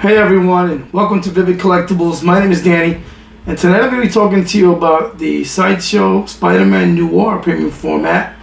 Hey everyone, and welcome to Vivid Collectibles. My name is Danny, and tonight I'm going to be talking to you about the Sideshow Spider-Man Noir premium format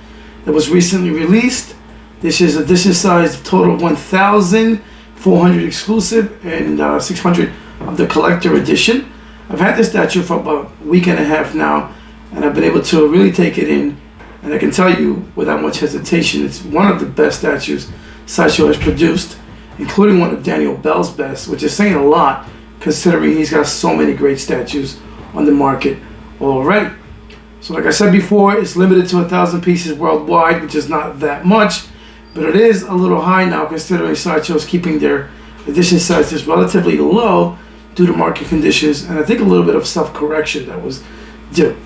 that was recently released. This is edition size, total of 1,000, 400 exclusive, and 600 of the collector edition. I've had this statue for about a week and a half now, and I've been able to really take it in, and I can tell you without much hesitation, it's one of the best statues Sideshow has produced, including one of Daniel Bell's best, which is saying a lot considering he's got so many great statues on the market already. So like I said before, it's limited to 1,000 pieces worldwide, which is not that much, but it is a little high now considering Sideshow's keeping their edition sizes relatively low due to market conditions, and I think a little bit of self-correction that was due.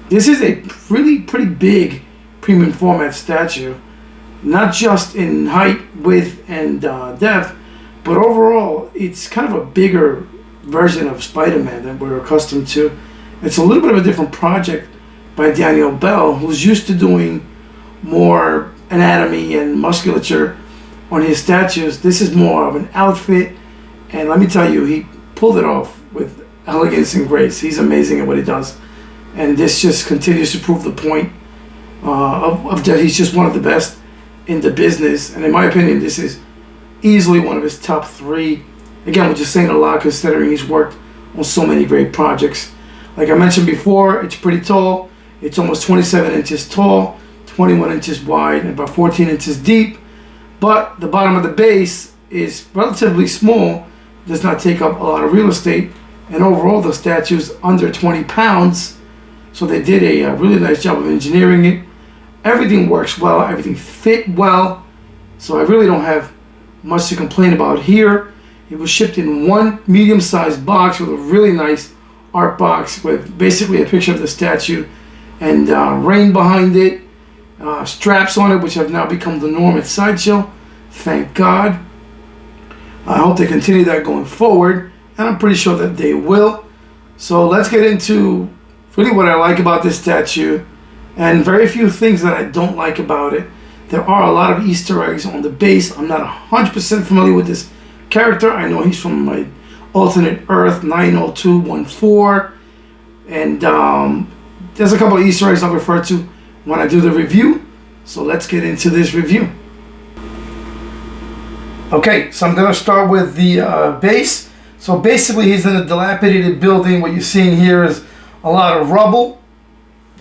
This is a really pretty big premium format statue, not just in height, width, and depth, but overall it's kind of a bigger version of Spider-Man than we're accustomed to. It's a little bit of a different project by Daniel Bell, who's used to doing more anatomy and musculature on his statues. This is more of an outfit, and let me tell you, he pulled it off with elegance and grace. He's amazing at what he does, and this just continues to prove the point of that he's just one of the best in the business. And in my opinion, this is easily one of his top three. Again, we're just saying a lot considering he's worked on so many great projects. Like I mentioned before, it's pretty tall. It's almost 27 inches tall, 21 inches wide, and about 14 inches deep. But the bottom of the base is relatively small, does not take up a lot of real estate, and overall the statue is under 20 pounds. So they did a really nice job of engineering it. Everything works well, everything fit well, so I really don't have much to complain about here. It was shipped in one medium-sized box with a really nice art box with basically a picture of the statue and rain behind it, straps on it, which have now become the norm at Sideshow. Thank God. I hope they continue that going forward, and I'm pretty sure that they will. So let's get into really what I like about this statue, and very few things that I don't like about it. There are a lot of Easter eggs on the base. I'm not 100% familiar with this character. I know he's from my alternate Earth 90214, and there's a couple of Easter eggs I'll refer to when I do the review. So let's get into this review. Okay, so I'm going to start with the base. So basically he's in a dilapidated building. What you're seeing here is a lot of rubble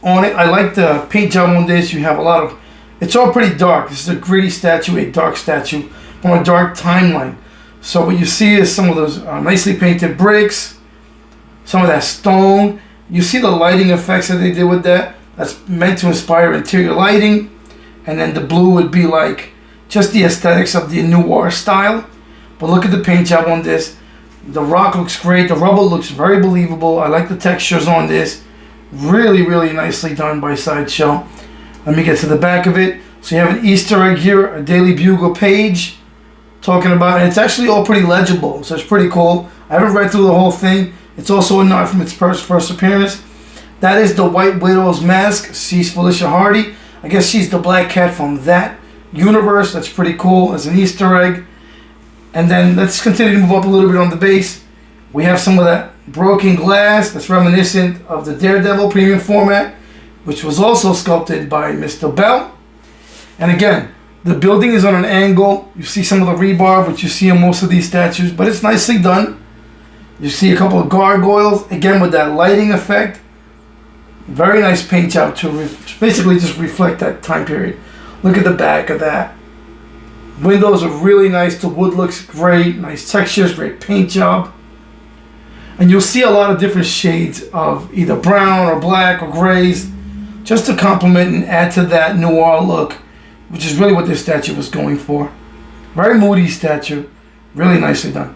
on it. I like the paint job on this. You have a lot of, it's all pretty dark. This is a gritty statue, a dark statue from a dark timeline. So what you see is some of those nicely painted bricks, some of that stone. You see the lighting effects that they did with that. That's meant to inspire interior lighting. And then the blue would be like just the aesthetics of the Noir style. But look at the paint job on this. The rock looks great. The rubble looks very believable. I like the textures on this. Really, really nicely done by Sideshow. Let me get to the back of it. So you have an Easter egg here, a Daily Bugle page talking about it. It's actually all pretty legible, so it's pretty cool. I haven't read through the whole thing. It's also a nod from its first appearance. That is the White Widow's mask. She's Felicia Hardy. I guess she's the Black Cat from that universe. That's pretty cool as an Easter egg. And then let's continue to move up a little bit on the base. We have some of that broken glass that's reminiscent of the Daredevil premium format, which was also sculpted by Mr. Bell. And again, the building is on an angle. You see some of the rebar, which you see in most of these statues, but it's nicely done. You see a couple of gargoyles, again with that lighting effect. Very nice paint job to basically just reflect that time period. Look at the back of that. Windows are really nice. The wood looks great. Nice textures, great paint job. And you'll see a lot of different shades of either brown or black or grays just to complement and add to that noir look, which is really what this statue was going for. Very moody statue. Really nicely done.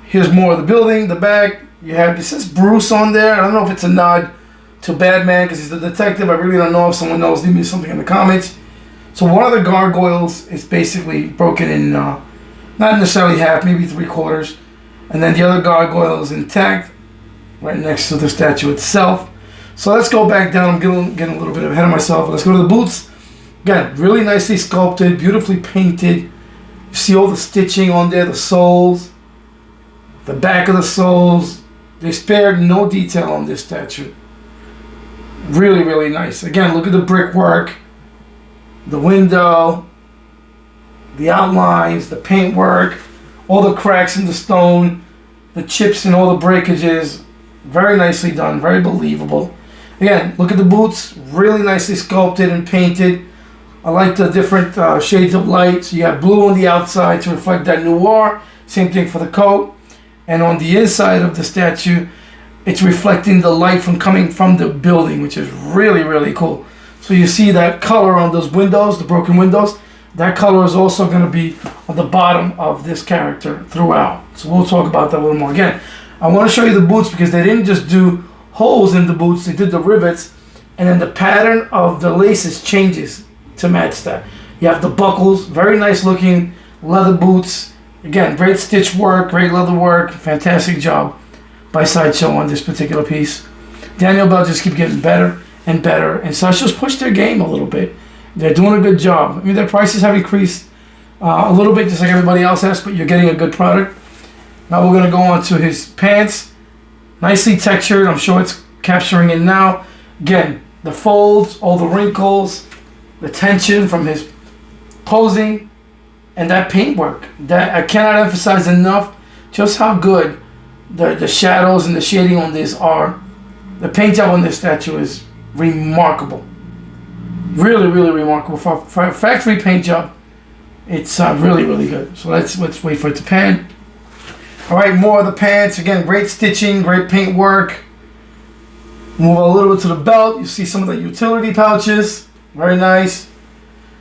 Here's more of the building, the back. You have, it says Bruce on there. I don't know if it's a nod to Batman because he's the detective. I really don't know. If someone knows, leave me something in the comments. So one of the gargoyles is basically broken in, not necessarily half, maybe 3/4. And then the other gargoyle is intact, right next to the statue itself. So let's go back down. I'm getting a little bit ahead of myself. Let's go to the boots. Again, really nicely sculpted, beautifully painted. You see all the stitching on there, the soles. The back of the soles, they spared no detail on this statue. Really, really nice. Again, look at the brickwork, the window, the outlines, the paintwork, all the cracks in the stone, the chips and all the breakages. Very nicely done, very believable. Again, look at the boots, really nicely sculpted and painted. I like the different shades of light. So you have blue on the outside to reflect that noir. Same thing for the coat. And on the inside of the statue, it's reflecting the light from coming from the building, which is really, really cool. So you see that color on those windows, the broken windows. That color is also going to be on the bottom of this character throughout. So we'll talk about that a little more. Again, I want to show you the boots because they didn't just do holes in the boots. They did the rivets. And then the pattern of the laces changes to match that. You have the buckles, very nice looking leather boots. Again, great stitch work, great leather work, fantastic job by Sideshow on this particular piece. Daniel Bell just keeps getting better and better, and Sideshow's pushed their game a little bit. They're doing a good job. I mean, their prices have increased a little bit, just like everybody else has, but you're getting a good product. Now we're going to go on to his pants. Nicely textured. I'm sure it's capturing it now. Again, the folds, all the wrinkles, the tension from his posing, and that paintwork. That I cannot emphasize enough just how good the shadows and the shading on this are. The paint job on this statue is remarkable. Really, really remarkable. For a factory paint job, it's really, really good. So let's wait for it to pan. All right, more of the pants. Again, great stitching, great paint work. Move a little bit to the belt. You see some of the utility pouches. Very nice.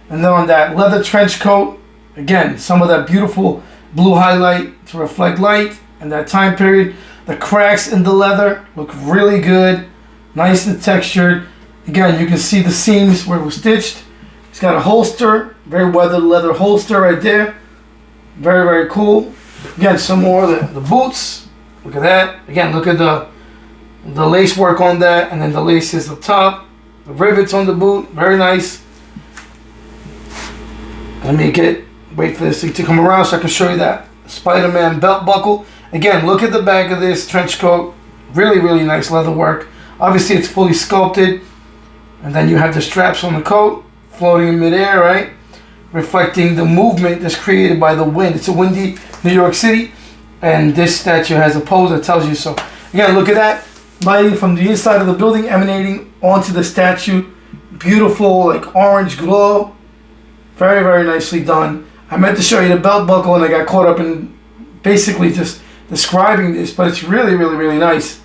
And then on that leather trench coat, again, some of that beautiful blue highlight to reflect light and that time period. The cracks in the leather look really good. Nice and textured. Again, you can see the seams where it was stitched. It's got a holster, very weathered leather holster right there. Very, very cool. Again, some more of the boots. Look at that. Again, look at the lace work on that, and then the laces up top. The rivets on the boot, very nice. Let me wait for this thing to come around so I can show you that Spider-Man belt buckle. Again, look at the back of this trench coat. Really, really nice leather work. Obviously, it's fully sculpted. And then you have the straps on the coat floating in midair, right? Reflecting the movement that's created by the wind. It's a windy New York City. And this statue has a pose that tells you so. Again, look at that. Lighting from the inside of the building emanating onto the statue. Beautiful, like orange glow. Very, very nicely done. I meant to show you the belt buckle and I got caught up in basically just describing this. But it's really, really, really nice.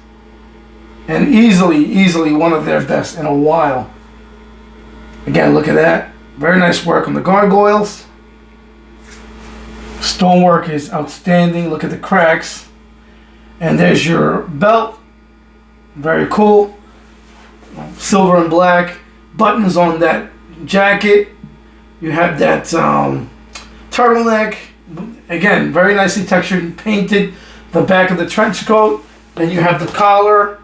And easily one of their best in a while. Again, look at that. Very nice work on the gargoyles. Stonework is outstanding. Look at the cracks. And there's your belt. Very cool. Silver and black. Buttons on that jacket. You have that turtleneck. Again, very nicely textured and painted. The back of the trench coat. Then you have the collar.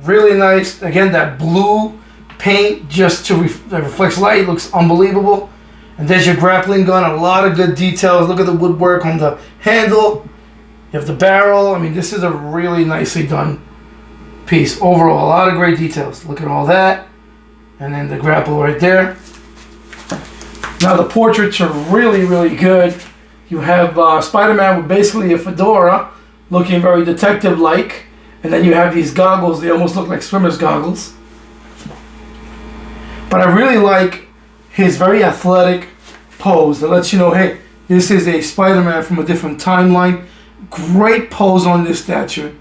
Really nice. Again, that blue paint just to that reflects light. Looks unbelievable. And there's your grappling gun. A lot of good details. Look at the woodwork on the handle. You have the barrel. I mean, this is a really nicely done piece. Overall, a lot of great details. Look at all that. And then the grapple right there. Now the portraits are really, really good. You have Spider-Man with basically a fedora, looking very detective-like. And then you have these goggles. They almost look like swimmer's goggles. But I really like his very athletic pose that lets you know, hey, this is a Spider-Man from a different timeline. Great pose on this statue.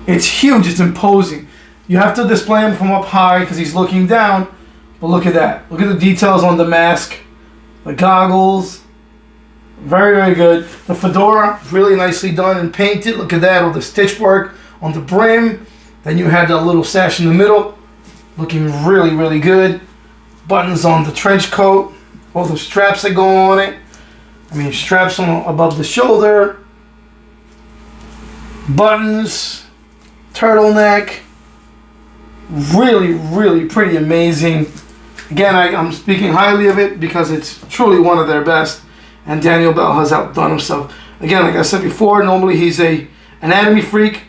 It's huge. It's imposing. You have to display him from up high because he's looking down. But look at that. Look at the details on the mask. The goggles. Very, very good. The fedora, really nicely done and painted. Look at that, all the stitch work on the brim. Then you have that little sash in the middle. Looking really, really good. Buttons on the trench coat. All the straps that go on it. I mean, straps on above the shoulder. Buttons. Turtleneck. Really, really pretty amazing. Again, I'm speaking highly of it because it's truly one of their best. And Daniel Bell has outdone himself. Again, like I said before, normally he's a anatomy freak,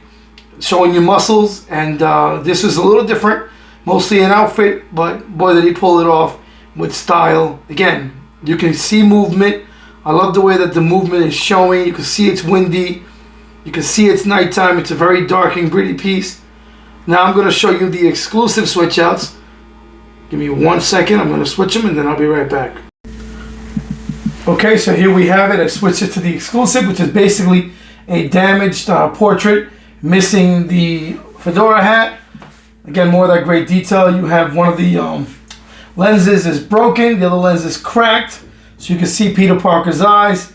showing you muscles, and this is a little different. Mostly an outfit, but boy did he pull it off with style. Again, you can see movement. I love the way that the movement is showing. You can see it's windy. You can see it's nighttime. It's a very dark and gritty piece. Now I'm going to show you the exclusive switch outs. Give me 1 second. I'm going to switch them and then I'll be right back. Okay, so here we have it. I switched it to the exclusive, which is basically a damaged portrait, missing the fedora hat. Again, more of that great detail. You have one of the lenses is broken, the other lens is cracked, so you can see Peter Parker's eyes.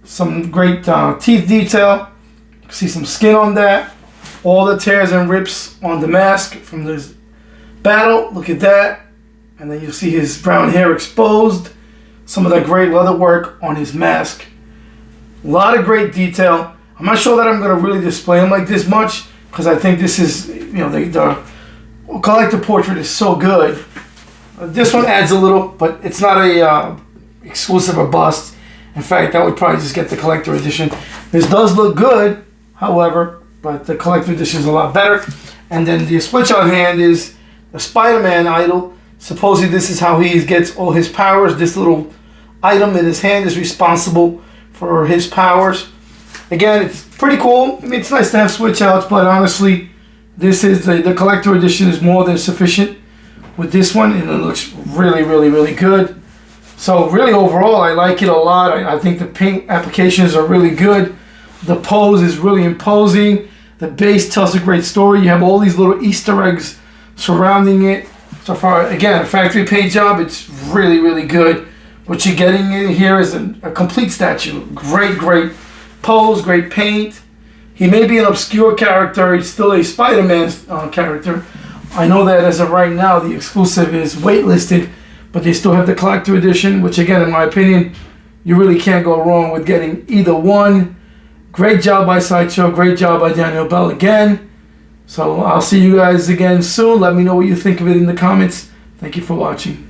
Some great teeth detail. You can see some skin on that. All the tears and rips on the mask from this battle. Look at that. And then you see his brown hair exposed. Some of that great leather work on his mask. A lot of great detail. I'm not sure that I'm going to really display him like this much, because I think this is, the collector portrait is so good. This one adds a little, but it's not a exclusive or bust. In fact, I would probably just get the collector edition. This does look good, however, but the collector edition is a lot better. And then the switch on hand is a Spider-Man idol. Supposedly this is how he gets all his powers. This little item in his hand is responsible for his powers. Again, it's pretty cool. I mean, it's nice to have switch outs, but honestly, this is the collector edition is more than sufficient with this one, and it looks really, really, really good. So really overall, I like it a lot. I think the paint applications are really good. The pose is really imposing. The base tells a great story. You have all these little Easter eggs surrounding it. So far, again, a factory paint job. It's really, really good. What you're getting in here is a complete statue. Great, great pose, great paint. He may be an obscure character. He's still a Spider-Man character. I know that as of right now, the exclusive is waitlisted, but they still have the collector edition, which again, in my opinion, you really can't go wrong with getting either one. Great job by Sideshow. Great job by Daniel Bell again. So I'll see you guys again soon. Let me know what you think of it in the comments. Thank you for watching.